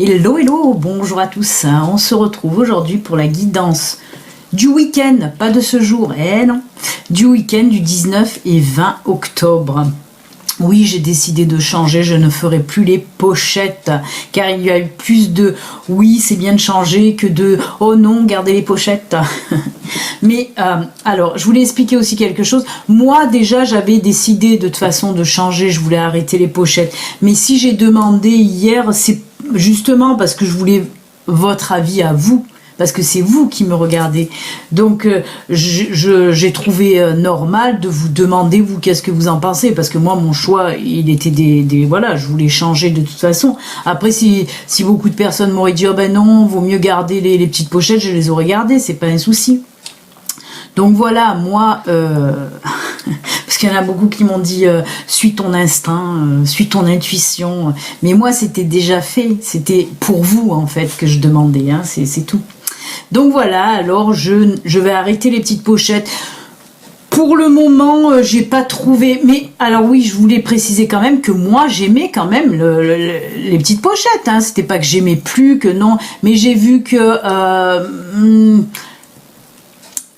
Hello, hello, bonjour à tous. On se retrouve aujourd'hui pour la guidance du week-end, pas de ce jour, non, du week-end du 19 et 20 octobre. Oui, j'ai décidé de changer, je ne ferai plus les pochettes, car il y a eu plus de « oui, c'est bien de changer » que de « oh non, gardez les pochettes ». Mais alors, je voulais expliquer aussi quelque chose. Moi, déjà, j'avais décidé de toute façon de changer, je voulais arrêter les pochettes. Mais si j'ai demandé hier, c'est justement parce que je voulais votre avis à vous. Parce que c'est vous qui me regardez. Donc, j'ai trouvé normal de vous demander, vous, qu'est-ce que vous en pensez. Parce que moi, mon choix, il était voilà, je voulais changer de toute façon. Après, si beaucoup de personnes m'auraient dit, oh ben non, vaut mieux garder les petites pochettes, je les aurais gardées, c'est pas un souci. Donc voilà, moi, parce qu'il y en a beaucoup qui m'ont dit suis ton instinct, suis ton intuition. Mais moi, c'était déjà fait. C'était pour vous, en fait, que je demandais. Hein, c'est tout. Donc voilà, alors je vais arrêter les petites pochettes. Pour le moment, j'ai pas trouvé. Mais alors oui, je voulais préciser quand même que moi, j'aimais quand même les petites pochettes. Hein. C'était pas que j'aimais plus, que non. Mais j'ai vu que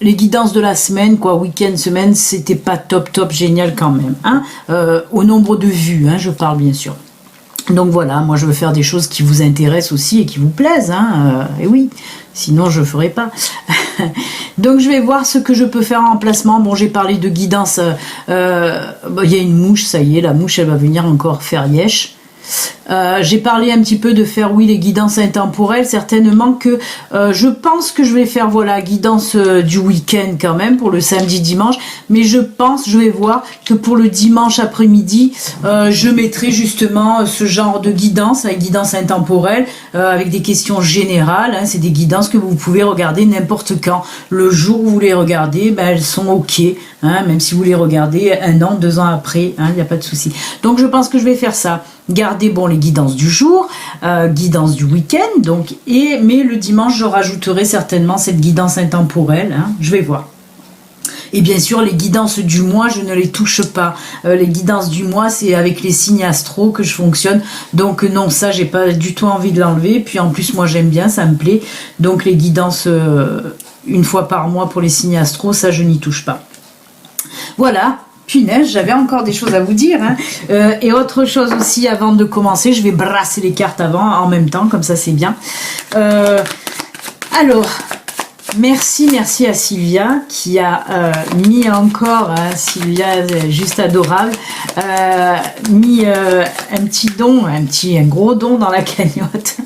les guidances de la semaine, quoi, week-end, semaine, c'était pas top, génial quand même. Hein. Au nombre de vues, hein, je parle bien sûr. Donc voilà, moi je veux faire des choses qui vous intéressent aussi et qui vous plaisent, hein, et oui, sinon je ne ferai pas. Donc je vais voir ce que je peux faire en remplacement. Bon, j'ai parlé de guidance, y a une mouche, ça y est, la mouche elle va venir encore faire yesh. J'ai parlé un petit peu de faire, oui, les guidances intemporelles, certainement que je pense que je vais faire, voilà, guidance du week-end quand même, pour le samedi, dimanche, mais je vais voir que pour le dimanche après-midi, je mettrai justement ce genre de guidance, la guidance intemporelle, avec des questions générales, hein, c'est des guidances que vous pouvez regarder n'importe quand. Le jour où vous les regardez, ben, elles sont ok, hein, même si vous les regardez 1 an, 2 ans après, il n'y a pas de souci. Donc je pense que je vais faire ça. Garder bon les guidances du jour, guidance du week-end, donc, mais le dimanche je rajouterai certainement cette guidance intemporelle, hein, je vais voir. Et bien sûr les guidances du mois je ne les touche pas, les guidances du mois c'est avec les signes astro que je fonctionne, donc non, ça j'ai pas du tout envie de l'enlever, puis en plus moi j'aime bien, ça me plaît, donc les guidances une fois par mois pour les signes astro, ça je n'y touche pas. Voilà. Punaise, j'avais encore des choses à vous dire. Hein. Et autre chose aussi, avant de commencer, je vais brasser les cartes avant, en même temps, comme ça c'est bien. Alors, merci à Sylvia qui a mis encore, hein, Sylvia juste adorable, mis un petit don, un gros don dans la cagnotte.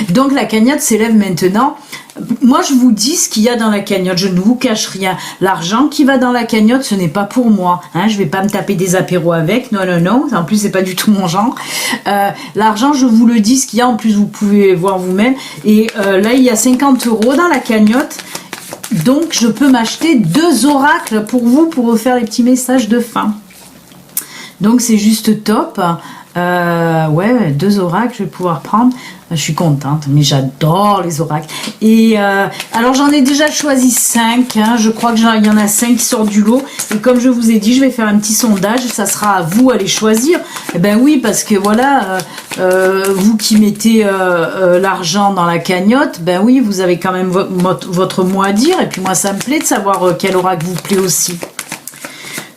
Donc la cagnotte s'élève maintenant. Moi, je vous dis ce qu'il y a dans la cagnotte, je ne vous cache rien. L'argent qui va dans la cagnotte, ce n'est pas pour moi. Hein, je ne vais pas me taper des apéros avec, non. En plus, c'est pas du tout mon genre. L'argent, je vous le dis, ce qu'il y a, en plus, vous pouvez voir vous-même. Et là, il y a 50 € dans la cagnotte. Donc, je peux m'acheter 2 oracles pour vous, pour vous faire les petits messages de fin. Donc, c'est juste top. Ouais, 2 oracles, je vais pouvoir prendre. Je suis contente, mais j'adore les oracles. Et alors j'en ai déjà choisi 5, hein, je crois qu'il y en a 5 qui sortent du lot. Et comme je vous ai dit, je vais faire un petit sondage, ça sera à vous à les choisir. Eh ben oui, parce que voilà, vous qui mettez l'argent dans la cagnotte, ben oui, vous avez quand même votre mot à dire. Et puis moi, ça me plaît de savoir quel oracle vous plaît aussi.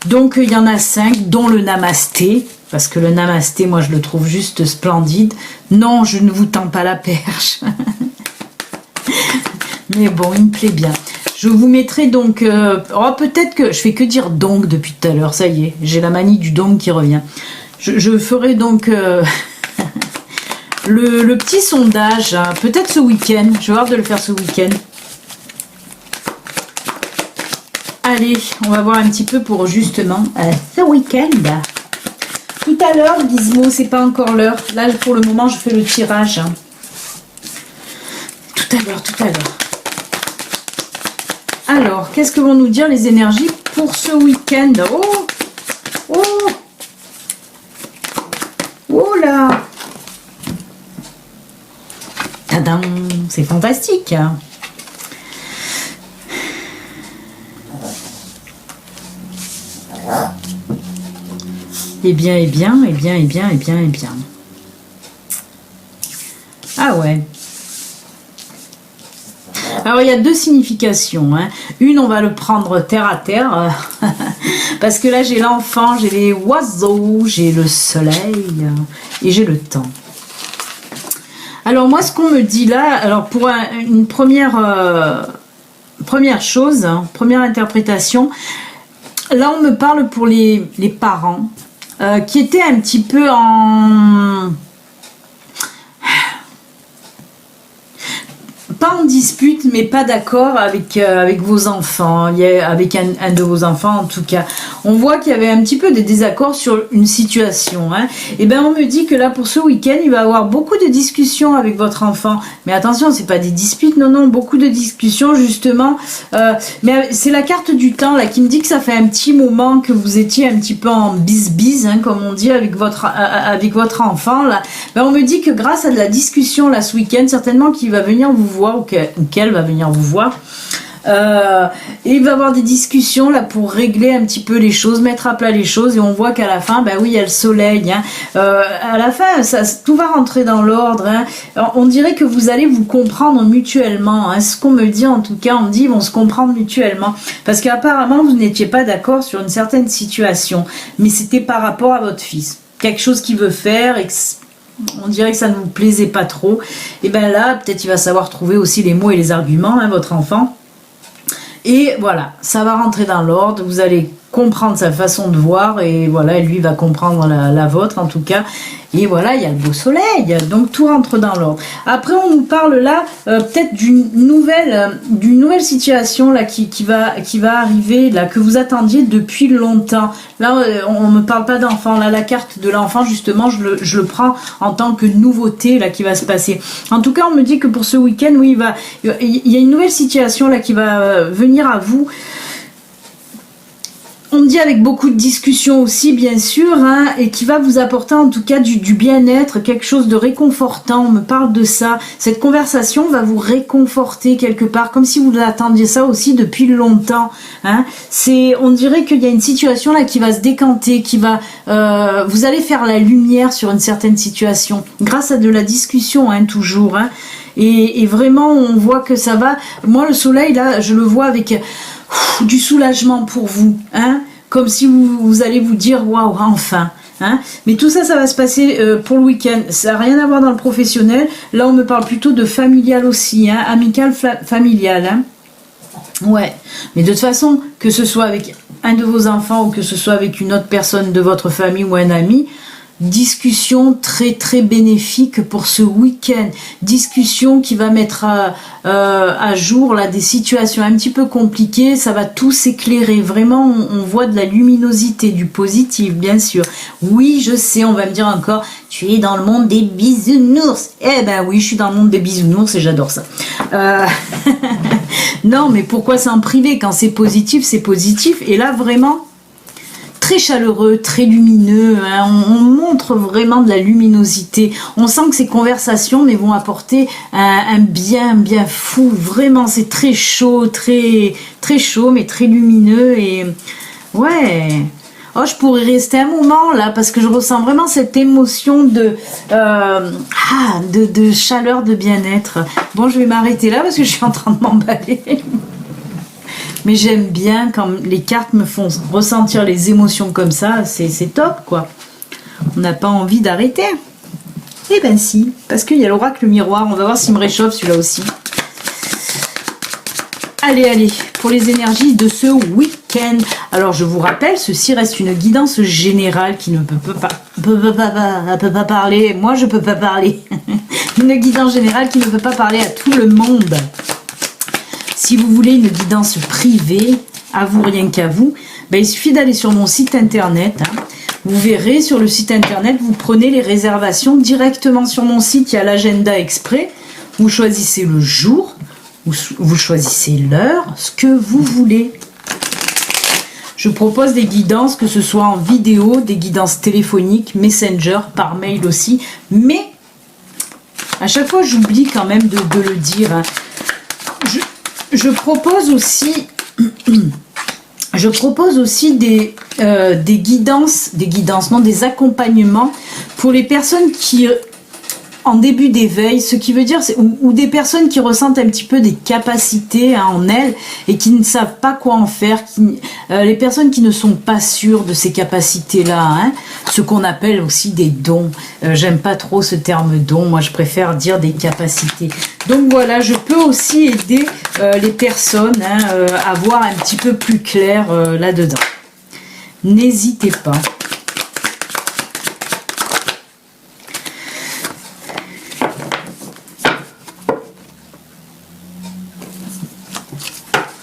Donc il y en a 5, dont le Namasté. Parce que le Namasté, moi, je le trouve juste splendide. Non, je ne vous tends pas la perche. Mais bon, il me plaît bien. Je vous mettrai donc... peut-être que... Je fais que dire donc depuis tout à l'heure. Ça y est, j'ai la manie du donc qui revient. Je ferai donc... le petit sondage, hein, peut-être ce week-end. Je vais voir de le faire ce week-end. Allez, on va voir un petit peu pour justement ce week-end. Tout à l'heure, Gizmo, c'est pas encore l'heure. Là, pour le moment, je fais le tirage. Tout à l'heure. Alors, qu'est-ce que vont nous dire les énergies pour ce week-end? Oh là! Tadam! C'est fantastique. Eh bien. Ah ouais. Alors il y a deux significations, hein. Une, on va le prendre terre à terre, parce que là j'ai l'enfant, j'ai les oiseaux, j'ai le soleil et j'ai le temps. Alors moi ce qu'on me dit là, alors pour une première chose, hein, première interprétation, là on me parle pour les parents qui étaient un petit peu pas en dispute, mais pas d'accord avec vos enfants, avec un de vos enfants en tout cas. On voit qu'il y avait un petit peu des désaccords sur une situation. Hein. Et bien on me dit que là pour ce week-end, il va y avoir beaucoup de discussions avec votre enfant. Mais attention, c'est pas des disputes, non, beaucoup de discussions justement. Mais c'est la carte du temps là qui me dit que ça fait un petit moment que vous étiez un petit peu en bise-bise, hein, comme on dit avec votre enfant là. Ben on me dit que grâce à de la discussion là ce week-end, certainement qu'il va venir vous voir ou qu'elle va venir vous voir. Et il va y avoir des discussions là pour régler un petit peu les choses, mettre à plat les choses, et on voit qu'à la fin, ben oui, il y a le soleil. Hein. À la fin, tout va rentrer dans l'ordre. Hein. On dirait que vous allez vous comprendre mutuellement. Hein. Ce qu'on me dit, en tout cas, on me dit ils vont se comprendre mutuellement. Parce qu'apparemment, vous n'étiez pas d'accord sur une certaine situation, mais c'était par rapport à votre fils. Quelque chose qu'il veut faire et que on dirait que ça ne vous plaisait pas trop. Et bien là, peut-être il va savoir trouver aussi les mots et les arguments, hein, votre enfant. Et voilà, ça va rentrer dans l'ordre. Vous allez comprendre sa façon de voir et voilà, lui va comprendre la vôtre en tout cas. Et voilà, il y a le beau soleil, donc tout rentre dans l'ordre. Après, on nous parle là peut-être d'une nouvelle situation là qui va arriver là que vous attendiez depuis longtemps. Là, on me parle pas d'enfant. Là, la carte de l'enfant justement, je le prends en tant que nouveauté là qui va se passer. En tout cas, on me dit que pour ce week-end, oui, il y a une nouvelle situation là qui va venir à vous. On me dit avec beaucoup de discussions aussi, bien sûr, hein, et qui va vous apporter en tout cas du bien-être, quelque chose de réconfortant. On me parle de ça. Cette conversation va vous réconforter quelque part, comme si vous attendiez ça aussi depuis longtemps. Hein. On dirait qu'il y a une situation là qui va se décanter, vous allez faire la lumière sur une certaine situation, grâce à de la discussion, hein, toujours. Hein. Et vraiment, on voit que ça va. Moi, le soleil, là, je le vois avec du soulagement pour vous, hein, comme si vous allez vous dire waouh, enfin. Hein. Mais tout ça va se passer pour le week-end. Ça n'a rien à voir dans le professionnel. Là, on me parle plutôt de familial aussi, hein, amical, familial. Hein. Ouais. Mais de toute façon, que ce soit avec un de vos enfants ou que ce soit avec une autre personne de votre famille ou un ami, discussion très très bénéfique pour ce week-end. Discussion qui va mettre à jour là des situations un petit peu compliquées. Ça va tout s'éclairer. Vraiment, on voit de la luminosité, du positif, bien sûr. Oui, je sais, on va me dire encore, tu es dans le monde des bisounours. Eh ben oui, je suis dans le monde des bisounours et j'adore ça. Non, mais pourquoi c'est en privé? Quand c'est positif, c'est positif. Et là, vraiment, très chaleureux, très lumineux, hein. On montre vraiment de la luminosité. On sent que ces conversations vont apporter un bien fou. Vraiment, c'est très chaud, très chaud, mais très lumineux. Et ouais. Oh, je pourrais rester un moment là parce que je ressens vraiment cette émotion de chaleur, de bien-être. Bon, je vais m'arrêter là parce que je suis en train de m'emballer. Mais j'aime bien quand les cartes me font ressentir les émotions comme ça, c'est top quoi. On n'a pas envie d'arrêter. Eh ben si, parce qu'il y a l'oracle miroir, on va voir s'il me réchauffe celui-là aussi. Allez, pour les énergies de ce week-end. Alors je vous rappelle, ceci reste une guidance générale qui ne peut pas parler. Moi je peux pas parler. Une guidance générale qui ne peut pas parler à tout le monde. Si vous voulez une guidance privée, à vous, rien qu'à vous, ben, il suffit d'aller sur mon site internet. Hein. Vous verrez sur le site internet, vous prenez les réservations directement sur mon site. Il y a l'agenda exprès. Vous choisissez le jour, vous choisissez l'heure, ce que vous voulez. Je propose des guidances, que ce soit en vidéo, des guidances téléphoniques, Messenger, par mail aussi. Mais à chaque fois, j'oublie quand même de le dire. Hein. Je propose aussi des guidances, des accompagnements pour les personnes qui en début d'éveil, ce qui veut dire, ou des personnes qui ressentent un petit peu des capacités hein, en elles et qui ne savent pas quoi en faire, les personnes qui ne sont pas sûres de ces capacités-là, hein, ce qu'on appelle aussi des dons. J'aime pas trop ce terme don, moi je préfère dire des capacités. Donc voilà, je peux aussi aider les personnes hein, à voir un petit peu plus clair là-dedans. N'hésitez pas.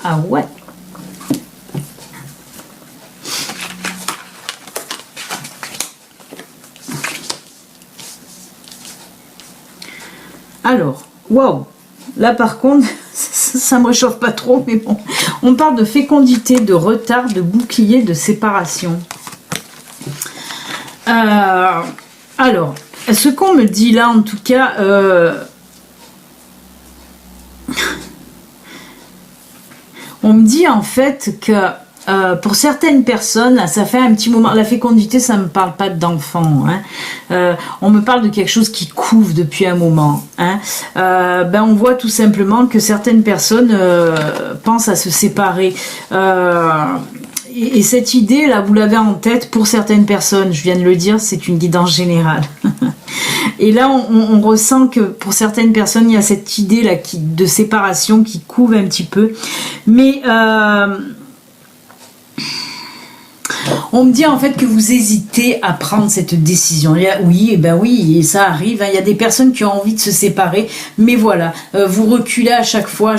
Ah ouais. Alors, waouh. Là par contre, ça me réchauffe pas trop, mais bon. On parle de fécondité, de retard, de bouclier, de séparation. Alors, ce qu'on me dit là, en tout cas... on me dit en fait que pour certaines personnes, là, ça fait un petit moment, la fécondité, ça ne me parle pas d'enfant. Hein. On me parle de quelque chose qui couve depuis un moment. Hein. On voit tout simplement que certaines personnes pensent à se séparer. Et cette idée, là, vous l'avez en tête pour certaines personnes. Je viens de le dire, c'est une guidance générale. Et là, on ressent que pour certaines personnes, il y a cette idée-là de séparation qui couve un petit peu. Mais on me dit en fait que vous hésitez à prendre cette décision. Oui, et ça arrive. Hein. Il y a des personnes qui ont envie de se séparer, mais voilà, vous reculez à chaque fois,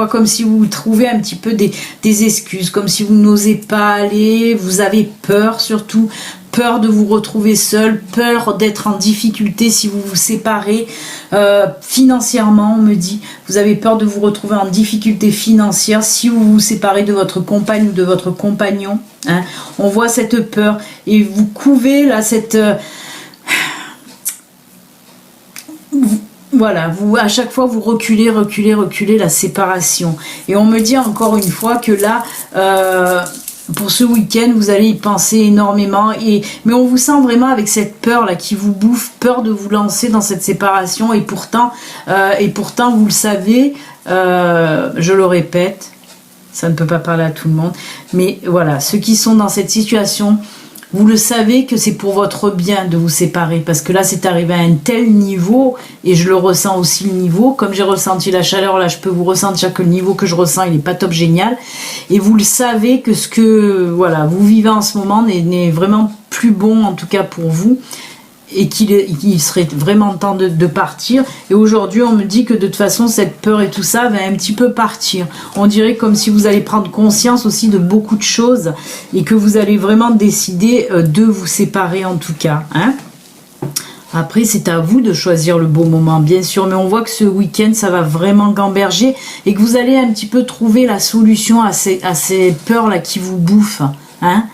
comme si vous trouvez un petit peu des excuses, comme si vous n'osez pas aller, vous avez peur surtout. Peur de vous retrouver seul, peur d'être en difficulté si vous vous séparez financièrement, on me dit. Vous avez peur de vous retrouver en difficulté financière si vous vous séparez de votre compagne ou de votre compagnon. Hein. On voit cette peur et vous couvez là cette... Voilà, à chaque fois vous reculez la séparation. Et on me dit encore une fois que là... pour ce week-end, vous allez y penser énormément. Mais on vous sent vraiment avec cette peur là qui vous bouffe, peur de vous lancer dans cette séparation. Et pourtant vous le savez, je le répète, ça ne peut pas parler à tout le monde. Mais voilà, ceux qui sont dans cette situation, vous le savez que c'est pour votre bien de vous séparer. Parce que là, c'est arrivé à un tel niveau, et je le ressens aussi le niveau. Comme j'ai ressenti la chaleur, là, je peux vous ressentir que le niveau que je ressens, il n'est pas top génial. Et vous le savez que ce que voilà, vous vivez en ce moment n'est vraiment plus bon, en tout cas pour vous. Et qu'il serait vraiment temps de partir. Et aujourd'hui, on me dit que de toute façon, cette peur et tout ça va un petit peu partir. On dirait comme si vous allez prendre conscience aussi de beaucoup de choses et que vous allez vraiment décider de vous séparer en tout cas. Hein. Après, c'est à vous de choisir le bon moment, bien sûr. Mais on voit que ce week-end, ça va vraiment gamberger et que vous allez un petit peu trouver la solution à ces peurs-là qui vous bouffent. Hein.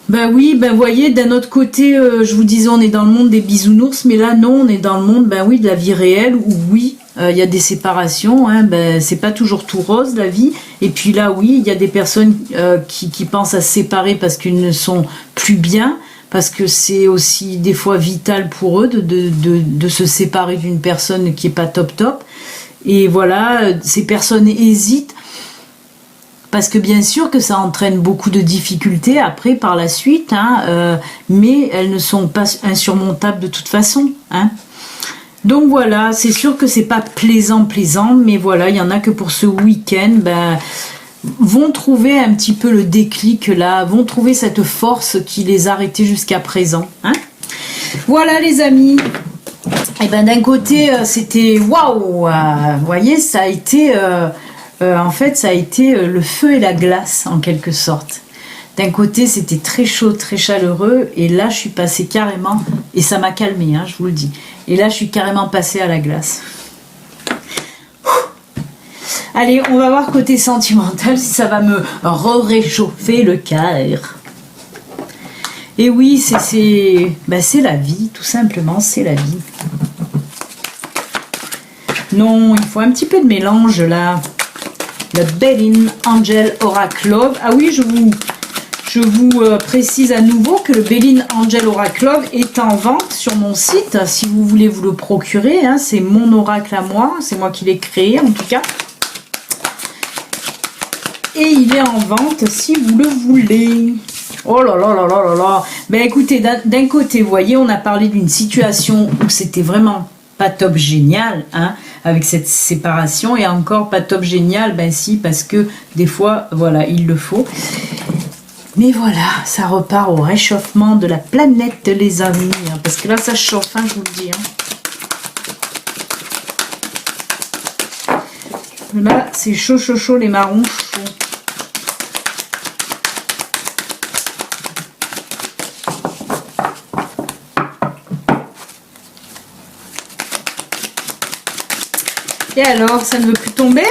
Ben oui, vous voyez, d'un autre côté, je vous disais, on est dans le monde des bisounours, mais là, non, on est dans le monde, de la vie réelle, où oui, il y a des séparations, hein, c'est pas toujours tout rose, la vie, et puis là, oui, il y a des personnes qui pensent à se séparer parce qu'ils ne sont plus bien, parce que c'est aussi des fois vital pour eux de se séparer d'une personne qui est pas top, et voilà, ces personnes hésitent, parce que bien sûr que ça entraîne beaucoup de difficultés après par la suite, hein, mais elles ne sont pas insurmontables de toute façon. Hein. Donc voilà, c'est sûr que c'est pas plaisant, mais voilà, il y en a que pour ce week-end, vont trouver un petit peu le déclic là, vont trouver cette force qui les arrêtait jusqu'à présent. Hein. Voilà les amis. Et d'un côté, c'était waouh, vous voyez, ça a été... en fait, ça a été le feu et la glace, en quelque sorte. D'un côté, c'était très chaud, très chaleureux, et là, je suis passée carrément, et ça m'a calmée, hein, je vous le dis. Et là, je suis carrément passée à la glace. Allez, on va voir côté sentimental, si ça va me réchauffer le cœur. Et oui, c'est la vie, tout simplement, c'est la vie. Non, il faut un petit peu de mélange, là. Le Bellin Angel Oracle Love. Ah oui, je Je vous précise à nouveau que le Béline Angel Oracle Love est en vente sur mon site. Si vous voulez vous le procurer, hein, c'est mon oracle à moi. C'est moi qui l'ai créé en tout cas. Et il est en vente si vous le voulez. Oh là là là là là là. Ben écoutez, d'un côté, vous voyez, on a parlé d'une situation où c'était vraiment pas top génial, hein, avec cette séparation. Et encore pas top génial, ben si, parce que des fois, voilà, il le faut. Mais voilà, ça repart au réchauffement de la planète, les amis. Hein, parce que là, ça chauffe, hein, je vous le dis. Hein. Là, c'est chaud, chaud, chaud, les marrons chauds. Et alors, ça ne veut plus tomber?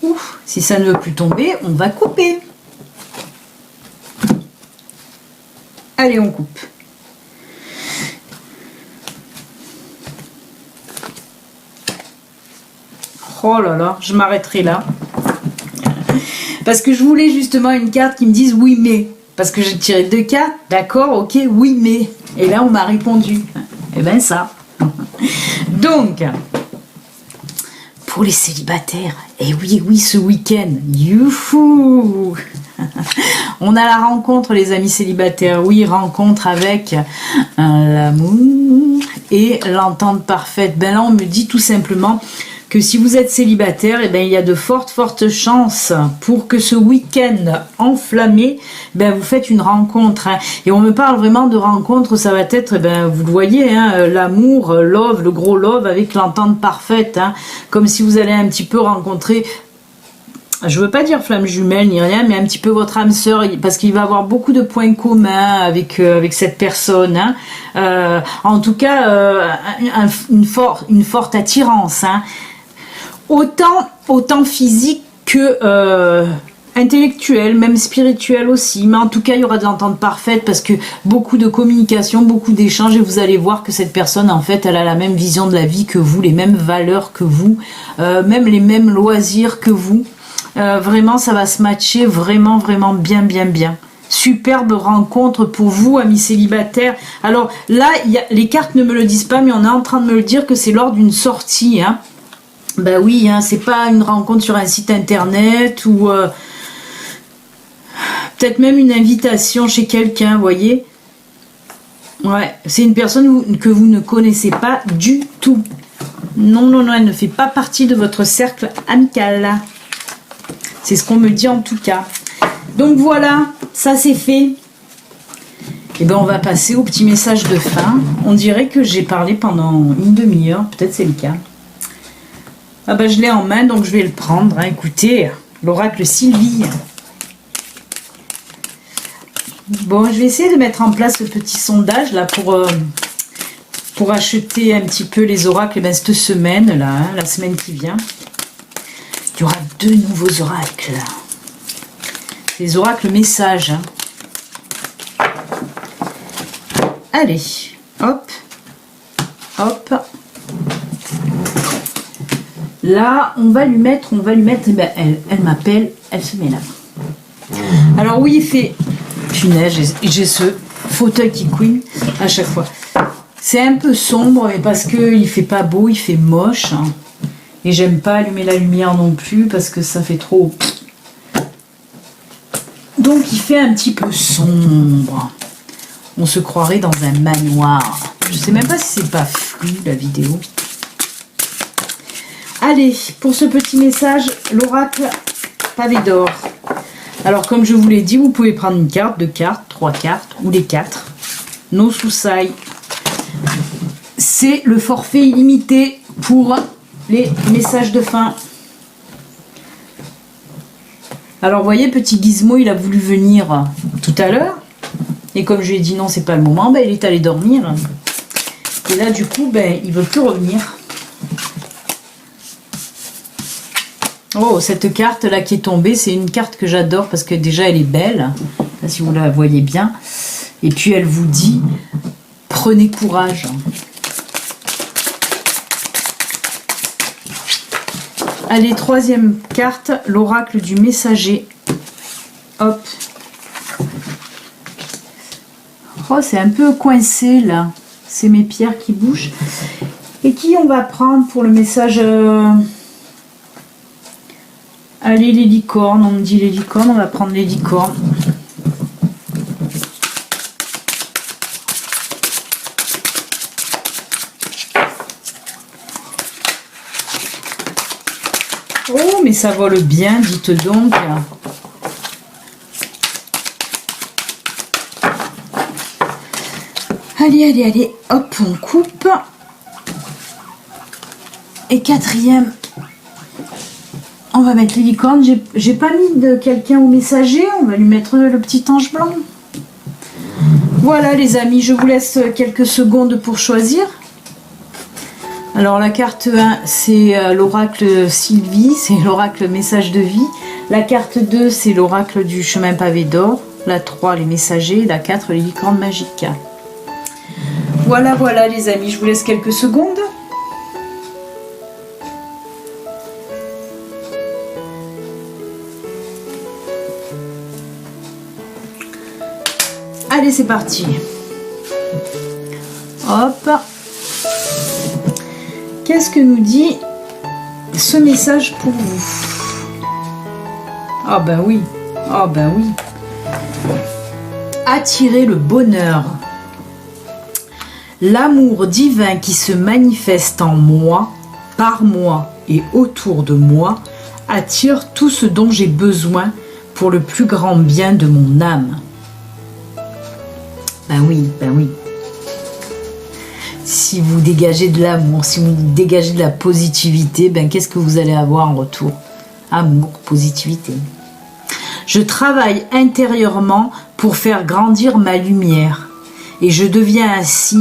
Ouf, si ça ne veut plus tomber, on va couper. Allez, on coupe. Oh là là, je m'arrêterai là. Parce que je voulais justement une carte qui me dise oui mais. Parce que j'ai tiré 2 cartes, d'accord, ok, oui mais. Et là, on m'a répondu. Eh ben ça. Donc, pour les célibataires, et oui, ce week-end, youhou, on a la rencontre, les amis célibataires, oui, rencontre avec l'amour et l'entente parfaite. Ben là, on me dit tout simplement que si vous êtes célibataire, eh ben, il y a de fortes chances pour que ce week-end enflammé, ben, vous faites une rencontre. Hein. Et on me parle vraiment de rencontre, ça va être, ben, vous le voyez, hein, l'amour, love, le gros love avec l'entente parfaite. Hein, comme si vous allez un petit peu rencontrer, je veux pas dire flamme jumelle ni rien, mais un petit peu votre âme sœur, parce qu'il va avoir beaucoup de points communs avec cette personne. Hein. En tout cas, une forte attirance. Hein. Autant physique que intellectuel, même spirituel aussi. Mais en tout cas, il y aura de l'entente parfaite parce que beaucoup de communication, beaucoup d'échanges et vous allez voir que cette personne, en fait, elle a la même vision de la vie que vous, les mêmes valeurs que vous, même les mêmes loisirs que vous. Vraiment, ça va se matcher vraiment bien. Superbe rencontre pour vous, amis célibataires. Alors là, les cartes ne me le disent pas, mais on est en train de me le dire que c'est lors d'une sortie, hein. Ben oui, hein, c'est pas une rencontre sur un site internet ou peut-être même une invitation chez quelqu'un, vous voyez. Ouais, c'est une personne que vous ne connaissez pas du tout. Non, elle ne fait pas partie de votre cercle amical. C'est ce qu'on me dit en tout cas. Donc voilà, ça c'est fait. Et ben on va passer au petit message de fin. On dirait que j'ai parlé pendant une demi-heure, peut-être c'est le cas. Ah ben je l'ai en main, donc je vais le prendre. Hein. Écoutez, l'oracle Sylvie. Bon, je vais essayer de mettre en place ce petit sondage là pour acheter un petit peu les oracles ben, cette semaine là, hein, la semaine qui vient. Il y aura 2 nouveaux oracles. Les oracles messages. Hein. Allez, hop. Là, on va lui mettre, ben, elle m'appelle, elle se met là. Alors oui, il fait, punaise, j'ai ce fauteuil qui couine à chaque fois. C'est un peu sombre, mais parce qu'il fait pas beau, il fait moche. Hein. Et j'aime pas allumer la lumière non plus, parce que ça fait trop... Donc il fait un petit peu sombre. On se croirait dans un manoir. Je sais même pas si c'est pas flou la vidéo. Allez, pour ce petit message, l'oracle pavé d'or. Alors, comme je vous l'ai dit, vous pouvez prendre une carte, 2 cartes, 3 cartes, ou les 4. No Susai. C'est le forfait illimité pour les messages de fin. Alors, vous voyez, petit Gizmo, il a voulu venir tout à l'heure. Et comme je lui ai dit non, c'est pas le moment, ben, il est allé dormir. Et là, du coup, ben, il veut plus revenir. Oh, cette carte là qui est tombée, c'est une carte que j'adore parce que déjà elle est belle, là, si vous la voyez bien. Et puis elle vous dit, prenez courage. Allez, 3e carte, l'oracle du messager. Hop. Oh, c'est un peu coincé là. C'est mes pierres qui bougent. Et qui on va prendre pour le message Allez, les licornes. On me dit les licornes. On va prendre les licornes. Oh, mais ça vole bien, dites donc. Allez, allez, allez. Hop, on coupe. Et quatrième, on va mettre les licornes. J'ai pas mis de quelqu'un au messager. On va lui mettre le petit ange blanc. Voilà, les amis. Je vous laisse quelques secondes pour choisir. Alors la carte 1, c'est l'oracle Sylvie, c'est l'oracle message de vie. La carte 2, c'est l'oracle du chemin pavé d'or. La 3, les messagers. La 4, les licornes magiques. Voilà, voilà les amis, je vous laisse quelques secondes. Allez, c'est parti. Hop. Qu'est-ce que nous dit ce message pour vous? Ah ben oui, ah ben oui. Attirer le bonheur. L'amour divin qui se manifeste en moi, par moi et autour de moi, attire tout ce dont j'ai besoin pour le plus grand bien de mon âme. Ben oui, ben oui. Si vous dégagez de l'amour, si vous dégagez de la positivité, ben qu'est-ce que vous allez avoir en retour? Amour, positivité. Je travaille intérieurement pour faire grandir ma lumière et je deviens ainsi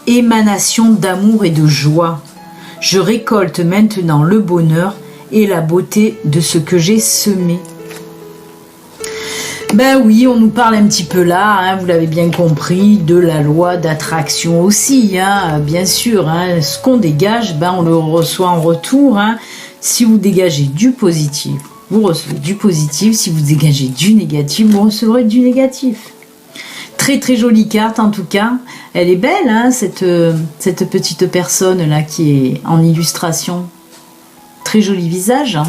émanation d'amour et de joie. Je récolte maintenant le bonheur et la beauté de ce que j'ai semé. Ben oui, on nous parle un petit peu là, hein, vous l'avez bien compris, de la loi d'attraction aussi, hein, bien sûr. Hein, ce qu'on dégage, ben on le reçoit en retour. Hein. Si vous dégagez du positif, vous recevez du positif. Si vous dégagez du négatif, vous recevrez du négatif. Très très jolie carte en tout cas. Elle est belle, hein, cette petite personne là qui est en illustration. Très joli visage. Hein.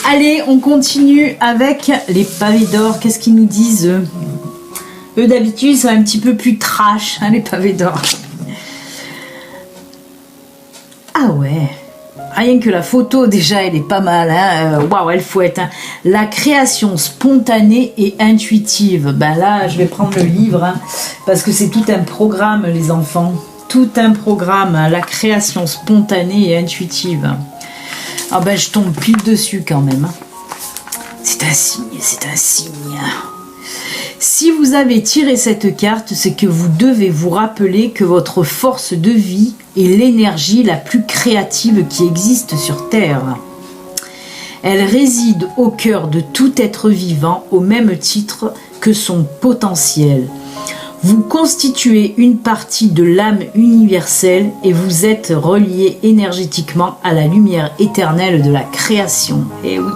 Allez, on continue avec les pavés d'or. Qu'est-ce qu'ils nous disent eux? Eux d'habitude ils sont un petit peu plus trash, hein, les pavés d'or. Ah ouais. Rien que la photo déjà elle est pas mal. Waouh, elle fouette. Hein. La création spontanée et intuitive. Ben là, je vais prendre le livre hein, parce que c'est tout un programme les enfants. Tout un programme. Hein, la création spontanée et intuitive. Ah ben je tombe pile dessus quand même. C'est un signe, c'est un signe. Si vous avez tiré cette carte, c'est que vous devez vous rappeler que votre force de vie est l'énergie la plus créative qui existe sur Terre. Elle réside au cœur de tout être vivant au même titre que son potentiel. Vous constituez une partie de l'âme universelle et vous êtes relié énergétiquement à la lumière éternelle de la création. Eh oui.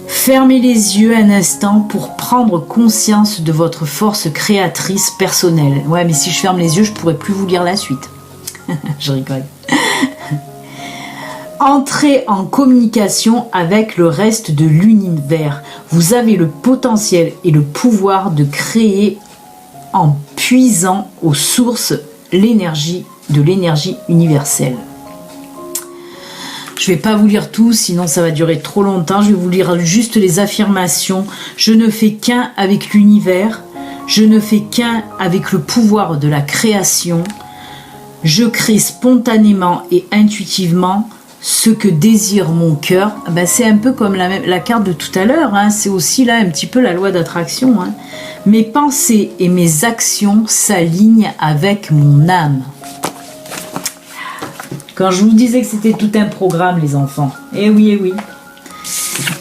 Fermez les yeux un instant pour prendre conscience de votre force créatrice personnelle. Ouais, mais si je ferme les yeux, je pourrais plus vous lire la suite. Je rigole. Entrez en communication avec le reste de l'univers. Vous avez le potentiel et le pouvoir de créer en puisant aux sources de l'énergie universelle. Je ne vais pas vous lire tout, sinon ça va durer trop longtemps. Je vais vous lire juste les affirmations. Je ne fais qu'un avec l'univers. Je ne fais qu'un avec le pouvoir de la création. Je crée spontanément et intuitivement ce que désire mon cœur. Ben, c'est un peu comme la carte de tout à l'heure. Hein. C'est aussi là un petit peu la loi d'attraction. Hein. Mes pensées et mes actions s'alignent avec mon âme. Quand je vous disais que c'était tout un programme, les enfants. Eh oui, eh oui.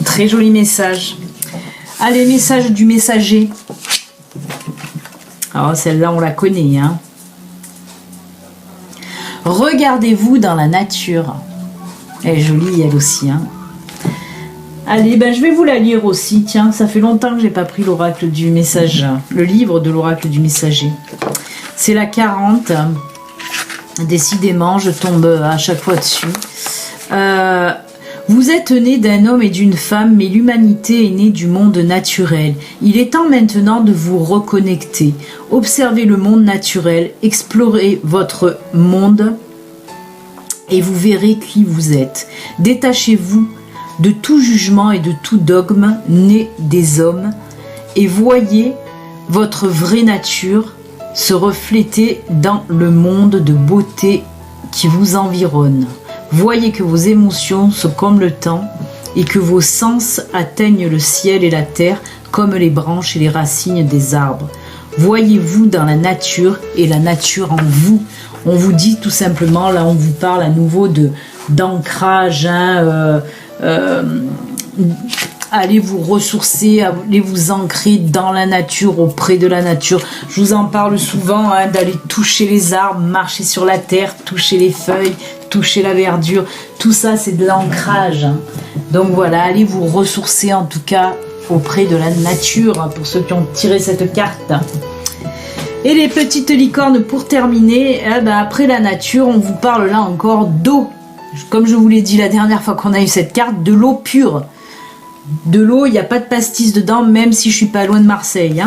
Très joli message. Allez, message du messager. Alors, celle-là, on la connaît. Hein. Regardez-vous dans la nature. Elle est jolie, elle aussi. Hein. Allez, ben je vais vous la lire aussi. Tiens, ça fait longtemps que j'ai pas pris l'oracle du messager, le livre de l'oracle du messager. C'est la 40. Décidément, je tombe à chaque fois dessus. Vous êtes né d'un homme et d'une femme, mais l'humanité est née du monde naturel. Il est temps maintenant de vous reconnecter. Observez le monde naturel, explorez votre monde et vous verrez qui vous êtes. Détachez-vous de tout jugement et de tout dogme né des hommes et voyez votre vraie nature se refléter dans le monde de beauté qui vous environne. Voyez que vos émotions sont comme le temps et que vos sens atteignent le ciel et la terre comme les branches et les racines des arbres. Voyez-vous dans la nature et la nature en vous. On vous dit tout simplement, là on vous parle à nouveau d'ancrage, allez vous ressourcer, allez vous ancrer dans la nature, auprès de la nature. Je vous en parle souvent, d'aller toucher les arbres, marcher sur la terre, toucher les feuilles, toucher la verdure. Tout ça, c'est de l'ancrage. Donc voilà, allez vous ressourcer en tout cas auprès de la nature, pour ceux qui ont tiré cette carte. Et les petites licornes, pour terminer, après la nature, on vous parle là encore d'eau. Comme je vous l'ai dit la dernière fois qu'on a eu cette carte, de l'eau pure. De l'eau, il n'y a pas de pastis dedans, même si je suis pas loin de Marseille.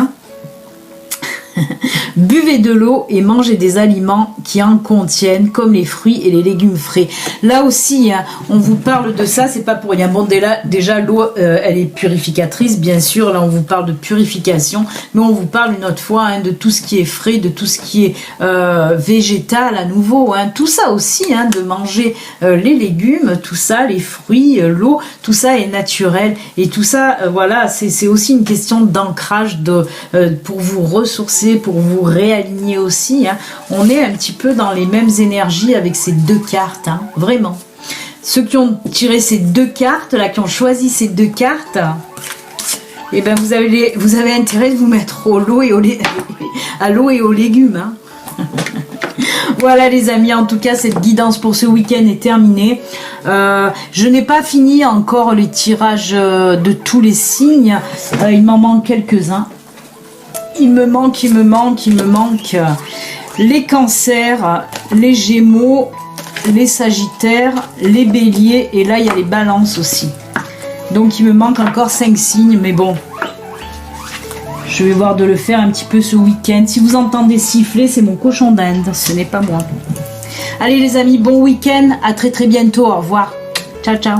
Buvez de l'eau et mangez des aliments qui en contiennent, comme les fruits et les légumes frais. Là aussi, on vous parle de ça, c'est pas pour rien. Bon, déjà l'eau, elle est purificatrice, bien sûr. Là, on vous parle de purification, mais on vous parle une autre fois de tout ce qui est frais, de tout ce qui est végétal à nouveau. Tout ça aussi, de manger les légumes, tout ça, les fruits, l'eau, tout ça est naturel. Et tout ça, voilà, c'est aussi une question d'ancrage pour vous ressourcer, pour vous réaligner aussi. On est un petit peu dans les mêmes énergies avec ces deux cartes, vraiment. Ceux qui ont tiré ces deux cartes, là, qui ont choisi ces deux cartes, eh ben vous avez intérêt de vous mettre à l'eau et aux légumes. Voilà les amis, en tout cas cette guidance pour ce week-end est terminée. Je n'ai pas fini encore les tirages de tous les signes, il m'en manque quelques-uns. Il me manque les cancers, les gémeaux, les sagittaires, les béliers et là il y a les balances aussi. Donc il me manque encore 5 signes, mais bon, je vais voir de le faire un petit peu ce week-end. Si vous entendez siffler, c'est mon cochon d'Inde, ce n'est pas moi. Allez les amis, bon week-end, à très très bientôt, au revoir. Ciao ciao.